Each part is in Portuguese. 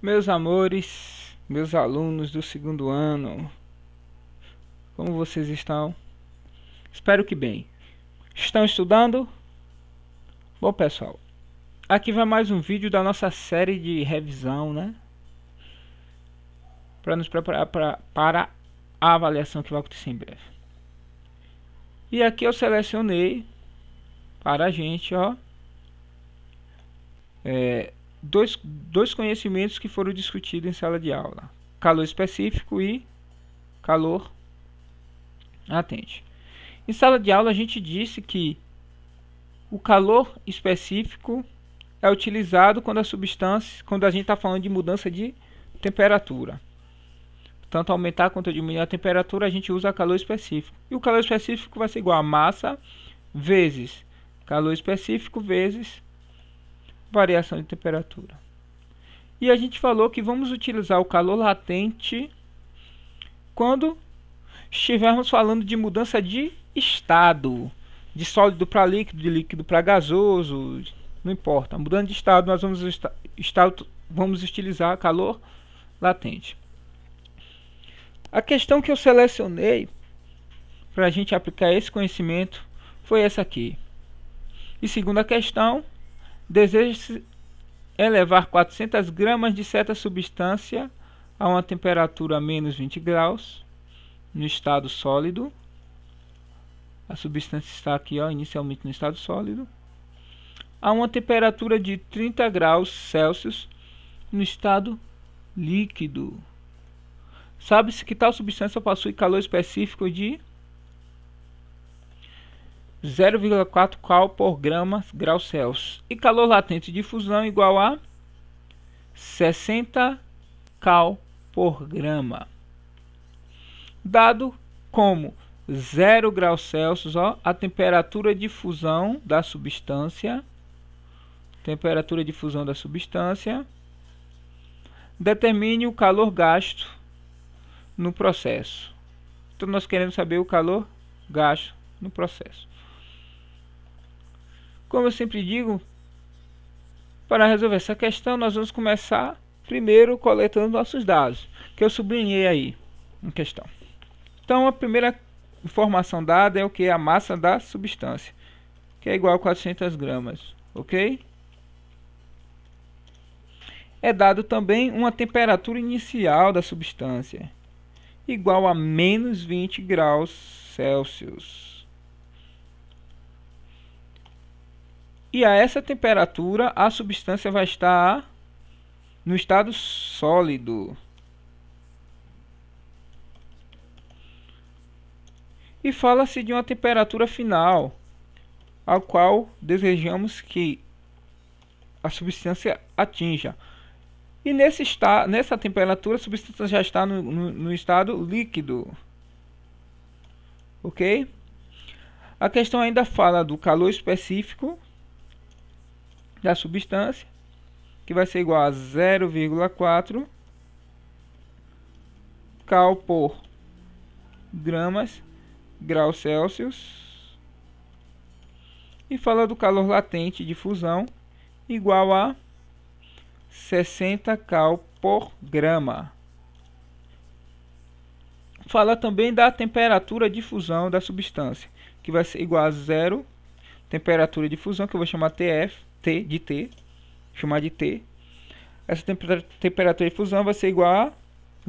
Meus amores, meus alunos do segundo ano, como vocês estão? Espero que bem. Estão estudando? Bom, pessoal, aqui vai mais um vídeo da nossa série de revisão, né? Para nos preparar para a avaliação que vai acontecer em breve. E aqui eu selecionei para a gente, ó, dois conhecimentos que foram discutidos em sala de aula: calor específico e calor latente. Em sala de aula a gente disse que o calor específico é utilizado quando a gente está falando de mudança de temperatura. Tanto aumentar quanto diminuir a temperatura, a gente usa calor específico. E o calor específico vai ser igual a massa vezes calor específico vezes variação de temperatura. E a gente falou que vamos utilizar o calor latente quando estivermos falando de mudança de estado, de sólido para líquido, de líquido para gasoso, não importa. Mudando de estado, nós vamos utilizar calor latente. A questão que eu selecionei para a gente aplicar esse conhecimento foi essa aqui. E segunda questão, deseja-se elevar 400 gramas de certa substância a uma temperatura menos 20 graus no estado sólido. A substância está aqui, ó, inicialmente no estado sólido, a uma temperatura de 30 graus Celsius no estado líquido. Sabe-se que tal substância possui calor específico de 0,4 cal por grau Celsius e calor latente de fusão igual a 60 cal por grama. Dado como 0 graus Celsius, ó, a temperatura de fusão da substância, determine o calor gasto no processo. Então nós queremos saber o calor gasto no processo. Como eu sempre digo, para resolver essa questão nós vamos começar primeiro coletando nossos dados, que eu sublinhei aí em questão. Então a primeira informação dada é o que? A massa da substância, que é igual a 400 gramas, ok? É dado também uma temperatura inicial da substância, igual a menos 20 graus Celsius. E a essa temperatura a substância vai estar no estado sólido. E fala-se de uma temperatura final, ao qual desejamos que a substância atinja. E nessa temperatura a substância já está no estado líquido. Ok? A questão ainda fala do calor específico da substância, que vai ser igual a 0,4 cal por graus Celsius. E fala do calor latente de fusão, igual a 60 cal por grama. Fala também da temperatura de fusão da substância, que vai ser igual a zero, temperatura de fusão, que eu vou chamar chamar de T. Essa temperatura de fusão vai ser igual a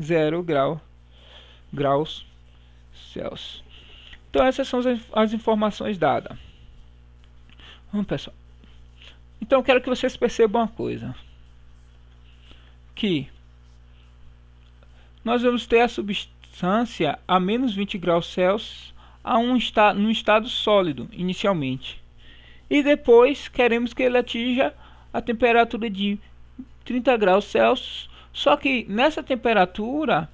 0 graus Celsius. Então essas são as informações dadas. Vamos, pessoal. Então eu quero que vocês percebam uma coisa, que nós vamos ter a substância a menos 20 graus Celsius num estado sólido inicialmente, e depois queremos que ele atinja a temperatura de 30 graus Celsius. Só que nessa temperatura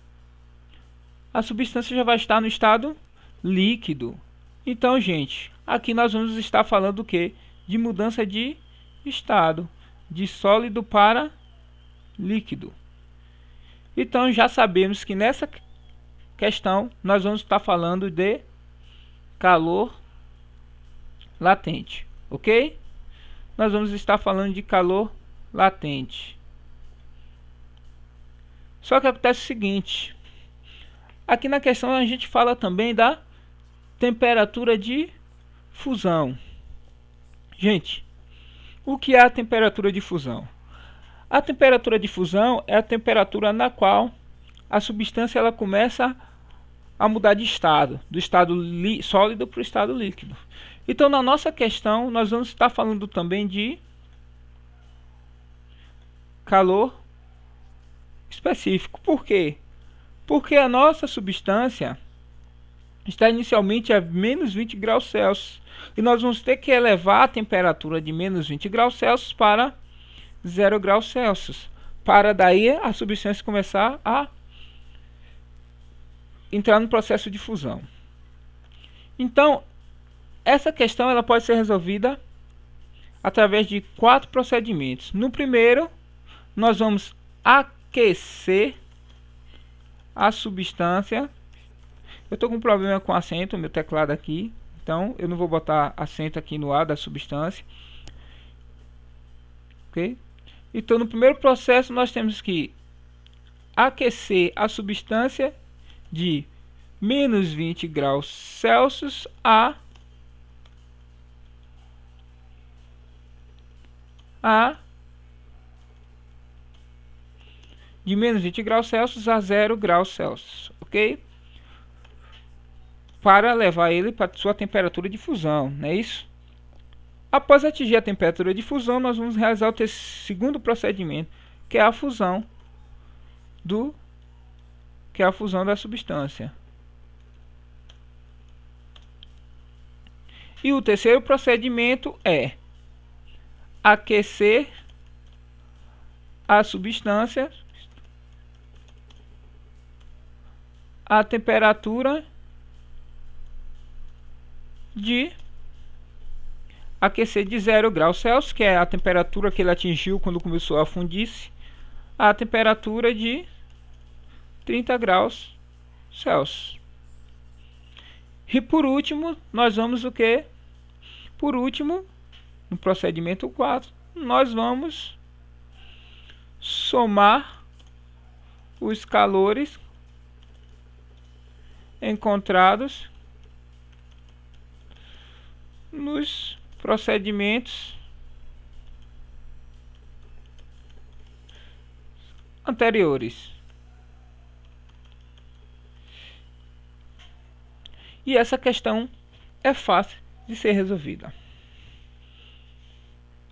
a substância já vai estar no estado líquido. Então, gente, aqui nós vamos estar falando do que? De mudança de estado, de sólido para líquido. Então já sabemos que nessa questão nós vamos estar falando de calor latente, ok? Nós vamos estar falando de calor latente. Só que acontece o seguinte, aqui na questão a gente fala também da temperatura de fusão. Gente, o que é a temperatura de fusão? A temperatura de fusão é a temperatura na qual a substância ela começa a mudar de estado, do estado sólido para o estado líquido. Então, na nossa questão, nós vamos estar falando também de calor específico. Por quê? Porque a nossa substância está inicialmente a menos 20 graus Celsius. E nós vamos ter que elevar a temperatura de menos 20 graus Celsius para 0 graus Celsius. Para daí a substância começar a entrar no processo de fusão. Então, essa questão ela pode ser resolvida através de 4 procedimentos. No primeiro, nós vamos aquecer a substância. Eu estou com um problema com acento, meu teclado aqui, então eu não vou botar acento aqui no A da substância. Ok? Então, no primeiro processo, nós temos que aquecer a substância de menos 20 graus Celsius de menos 20 graus Celsius a 0 graus Celsius, ok? Para levar ele para sua temperatura de fusão, não é isso? Após atingir a temperatura de fusão, nós vamos realizar o segundo procedimento, que é a fusão da substância. E o terceiro procedimento é aquecer a substância a temperatura de 0 graus Celsius, que é a temperatura que ele atingiu quando começou a fundir-se, a temperatura de 30 graus Celsius. E por último, nós vamos o que? Por último, no procedimento 4, nós vamos somar os calores encontrados nos procedimentos anteriores. E essa questão é fácil de ser resolvida.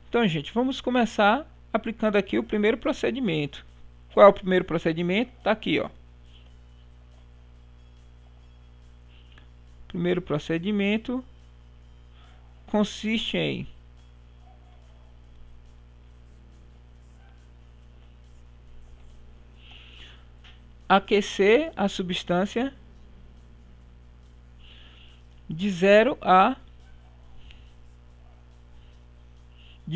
Então, gente, vamos começar aplicando aqui o primeiro procedimento. Qual é o primeiro procedimento? Está aqui, ó. Primeiro procedimento consiste em aquecer a substância de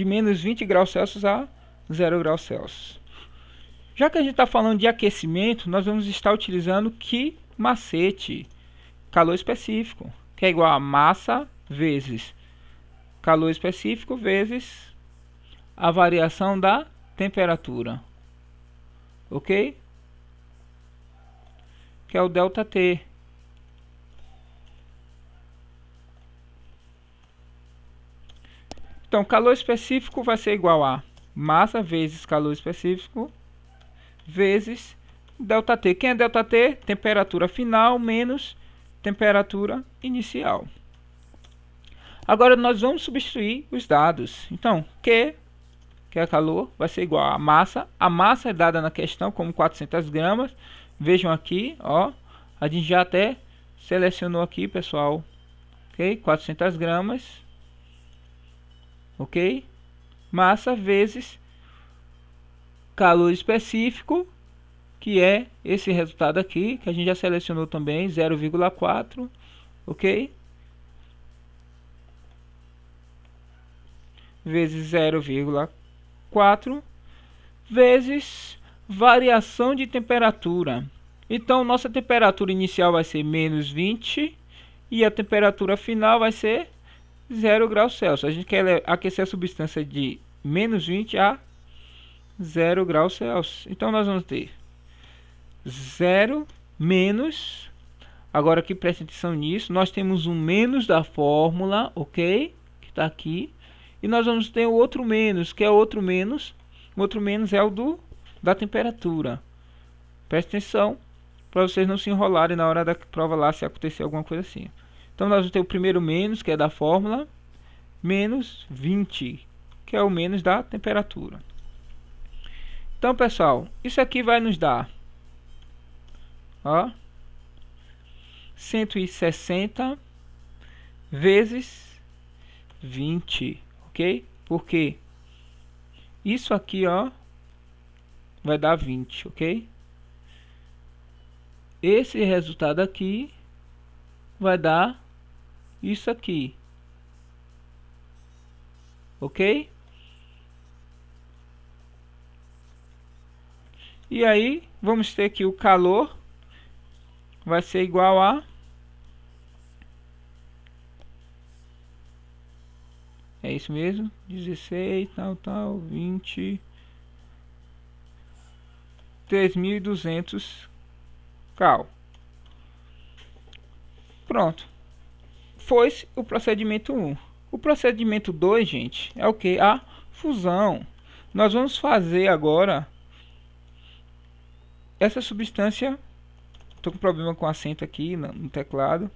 menos 20 graus Celsius a 0 graus Celsius. Já que a gente está falando de aquecimento, nós vamos estar utilizando que macete? Calor específico, que é igual a massa vezes calor específico vezes a variação da temperatura, ok? Que é o ΔT. Então, calor específico vai ser igual a massa vezes calor específico vezes ΔT. Quem é ΔT? Temperatura final menos temperatura inicial. Agora nós vamos substituir os dados. Então, que é calor, vai ser igual a massa. A massa é dada na questão como 400 gramas. Vejam aqui, ó. A gente já até selecionou aqui, pessoal. Ok? 400 gramas. Ok? Massa vezes calor específico, que é esse resultado aqui, que a gente já selecionou também, 0,4. Ok? Vezes 0,4 vezes variação de temperatura. Então, nossa temperatura inicial vai ser menos 20 e a temperatura final vai ser 0 graus Celsius. A gente quer aquecer a substância de menos 20 a 0 graus Celsius. Então, nós vamos ter 0 menos, agora aqui preste atenção nisso, nós temos um menos da fórmula, ok? Que está aqui. E nós vamos ter o outro menos, que é outro menos. O outro menos é o da temperatura. Preste atenção, para vocês não se enrolarem na hora da prova lá, se acontecer alguma coisa assim. Então nós vamos ter o primeiro menos, que é da fórmula, menos 20, que é o menos da temperatura. Então, pessoal, isso aqui vai nos dar, ó, 160 vezes 20, ok? Porque isso aqui, ó, vai dar 20, ok? Esse resultado aqui vai dar isso aqui, ok? E aí vamos ter que o calor vai ser igual a é isso mesmo, 16 tal 20 3.200 cal. Pronto, foi o procedimento 1. O procedimento 2, gente, é o que? A fusão. Nós vamos fazer agora essa substância. Estou com problema com acento aqui no teclado.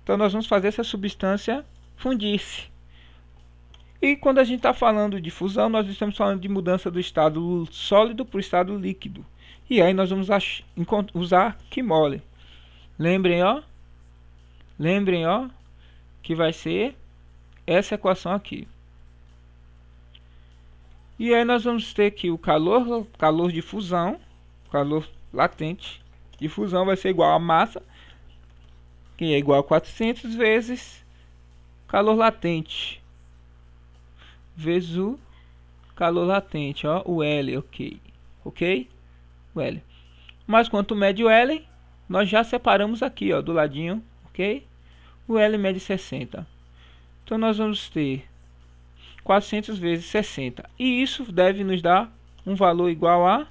Então nós vamos fazer essa substância fundir-se. E quando a gente está falando de fusão, nós estamos falando de mudança do estado sólido para o estado líquido. E aí nós vamos usar quimole. Lembrem, ó. Lembrem, ó, que vai ser essa equação aqui. E aí nós vamos ter que o calor de fusão, calor latente de fusão vai ser igual a massa, que é igual a 400 vezes calor latente, vezes o calor latente, ó, o L, ok? Ok? O L. Mas quanto mede o L, nós já separamos aqui, ó, do ladinho, ok? O L mede 60. Então nós vamos ter 400 vezes 60. E isso deve nos dar um valor igual a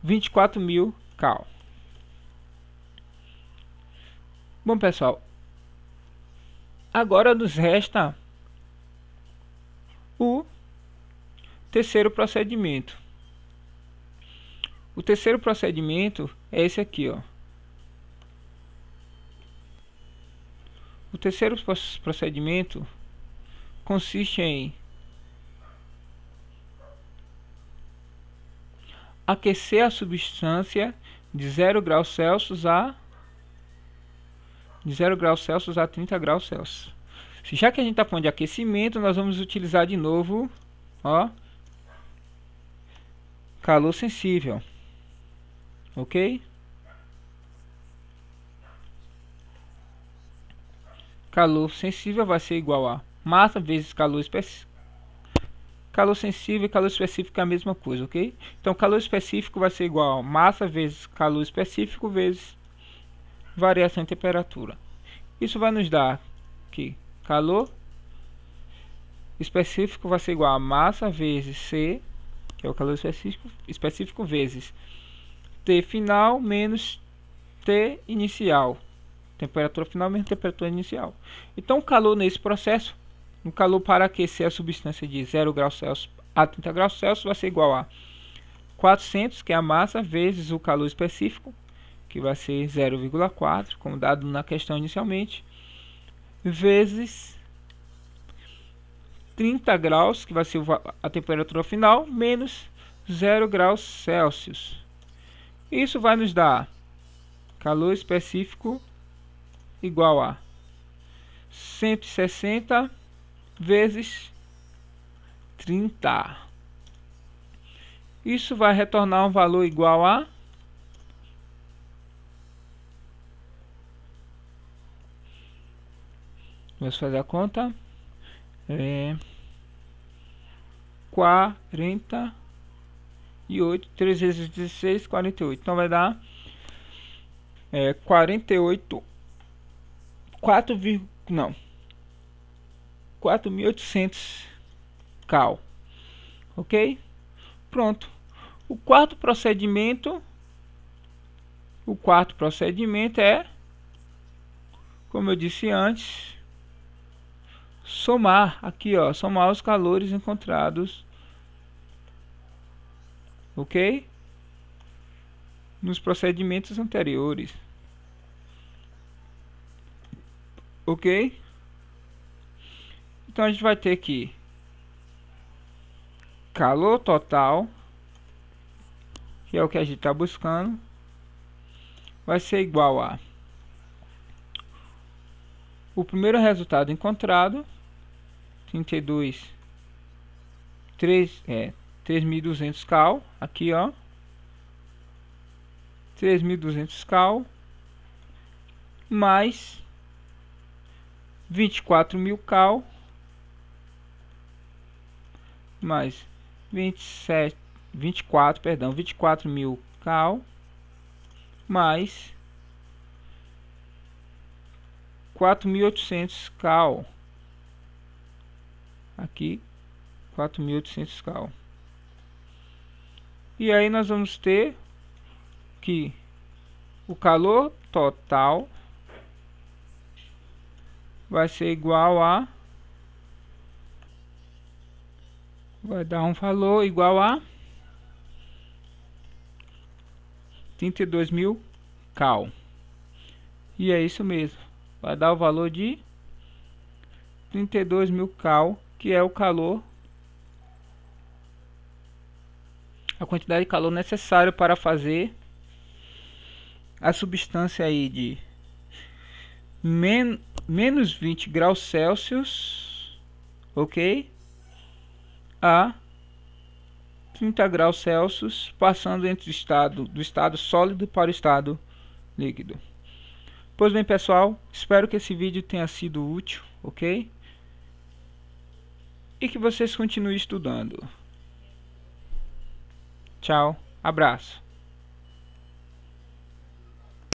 24.000 cal. Bom, pessoal, agora nos resta o terceiro procedimento. O terceiro procedimento é esse aqui, ó. O terceiro procedimento consiste em aquecer a substância de 0 graus Celsius a 30 graus Celsius. Já que a gente está falando de aquecimento, nós vamos utilizar de novo, ó, calor sensível, ok? Calor sensível vai ser igual a massa vezes calor específico. Calor sensível e calor específico é a mesma coisa, ok? Então calor específico vai ser igual a massa vezes calor específico vezes variação de temperatura. Isso vai nos dar que calor específico vai ser igual a massa vezes C, que é o calor específico vezes T final menos T inicial. Temperatura final menos temperatura inicial. Então o calor nesse processo, o calor para aquecer a substância de 0 graus Celsius a 30 graus Celsius vai ser igual a 400, que é a massa, vezes o calor específico, que vai ser 0,4, como dado na questão inicialmente, vezes 30 graus, que vai ser a temperatura final, menos 0 graus Celsius. Isso vai nos dar calor específico igual a 160 vezes 30. Isso vai retornar um valor igual a vamos fazer a conta. 48, 3 vezes 16, 48. Então vai dar 48 4.800 cal, ok? Pronto. O quarto procedimento é, como eu disse antes, somar aqui, ó, somar os calores encontrados, ok? Nos procedimentos anteriores, ok? Então a gente vai ter que calor total, que é o que a gente está buscando, vai ser igual a o primeiro resultado encontrado, 3.200 cal, aqui ó, 3.200 cal, mais 24.000 cal, mais 24.000 cal, mais 4.800 cal, aqui 4.800 cal. E aí nós vamos ter que o calor total vai ser igual a, vai dar um valor igual a 32.000 cal. E é isso mesmo, vai dar o valor de 32.000 cal, que é o calor, a quantidade de calor necessário para fazer a substância aí de menos 20 graus Celsius, ok, a 30 graus Celsius, passando entre do estado sólido para o estado líquido. Pois bem, pessoal, espero que esse vídeo tenha sido útil, ok? E que vocês continuem estudando. Tchau, abraço.